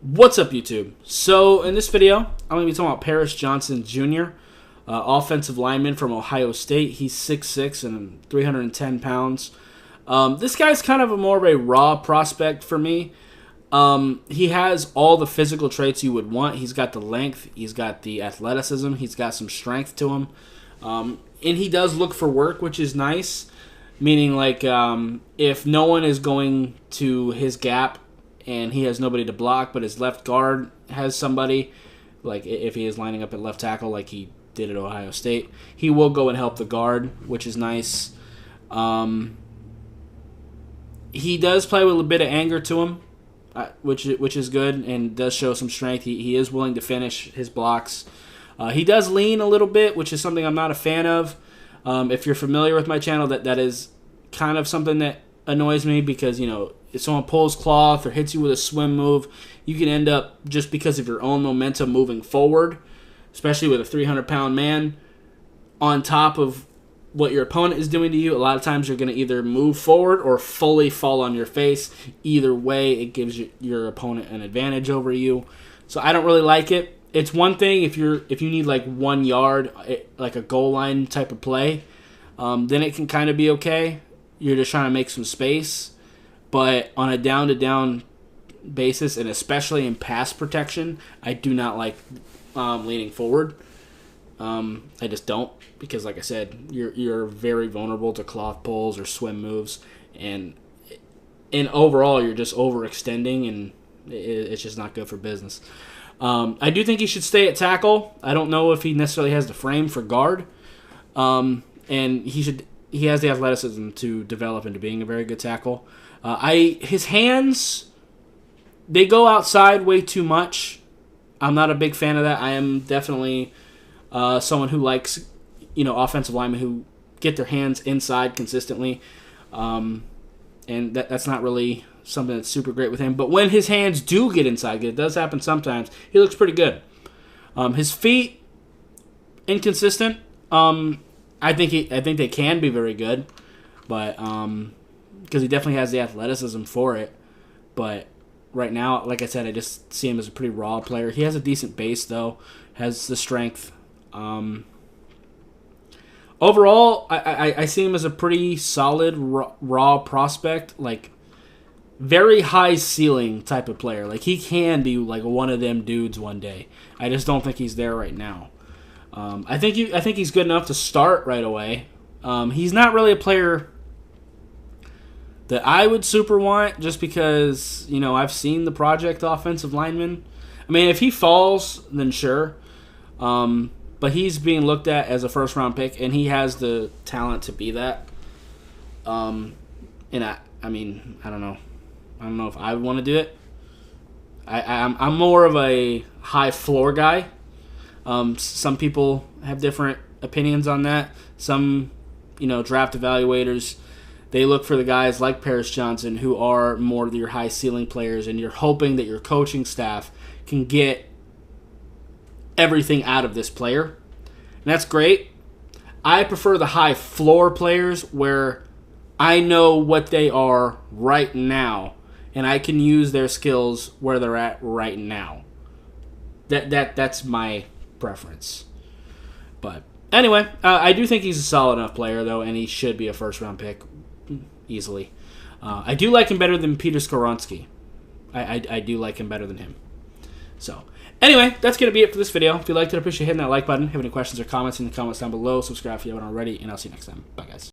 What's up, YouTube? So, in this video, I'm going to be talking about Paris Johnson Jr., offensive lineman from Ohio State. He's 6'6" and 310 pounds. This guy's kind of more of a raw prospect for me. He has all the physical traits you would want. He's got the length, he's got the athleticism, he's got some strength to him. And he does look for work, which is nice. Meaning, like, if no one is going to his gap, and he has nobody to block, but his left guard has somebody, like if he is lining up at left tackle like he did at Ohio State, he will go and help the guard, which is nice. He does play with a bit of anger to him, which is good, and does show some strength. He is willing to finish his blocks. He does lean a little bit, which is something I'm not a fan of. If you're familiar with my channel, that is kind of something that annoys me because, you know, if someone pulls cloth or hits you with a swim move, you can end up, just because of your own momentum moving forward, especially with a 300-pound man, on top of what your opponent is doing to you. A lot of times you're going to either move forward or fully fall on your face. Either way, it gives your opponent an advantage over you. So I don't really like it. It's one thing if you need like 1 yard, like a goal line type of play, then it can kind of be okay. You're just trying to make some space. But on a down-to-down basis, and especially in pass protection, I do not like leaning forward. I just don't, because like I said, you're very vulnerable to cloth pulls or swim moves, and overall you're just overextending, and it's just not good for business. I do think he should stay at tackle. I don't know if he necessarily has the frame for guard, and he has the athleticism to develop into being a very good tackle. His hands, they go outside way too much. I'm not a big fan of that. I am definitely someone who likes, offensive linemen who get their hands inside consistently. And that's not really something that's super great with him. But when his hands do get inside, it does happen sometimes, he looks pretty good. His feet, inconsistent. I think they can be very good, but because he definitely has the athleticism for it. But right now, like I said, I just see him as a pretty raw player. He has a decent base, though, has the strength. Overall, I see him as a pretty solid raw prospect, like very high ceiling type of player. Like he can be like one of them dudes one day. I just don't think he's there right now. I think he's good enough to start right away. He's not really a player that I would super want, just because, I've seen the project offensive lineman. I mean, if he falls, then sure. But he's being looked at as a first-round pick, and he has the talent to be that. And I don't know. I don't know if I would want to do it. I'm more of a high floor guy. Some people have different opinions on that. Some, draft evaluators, they look for the guys like Paris Johnson who are more of your high ceiling players, and you're hoping that your coaching staff can get everything out of this player. And that's great. I prefer the high floor players where I know what they are right now, and I can use their skills where they're at right now. That's my preference. But anyway, I do think he's a solid enough player, though, and he should be a first-round pick easily. I do like him better than Peter Skoronski. I do like him better than him. So anyway, that's going to be it for this video. If you liked it, I appreciate hitting that like button. Have any questions or comments in the comments down below. Subscribe if you haven't already, and I'll see you next time. Bye, guys.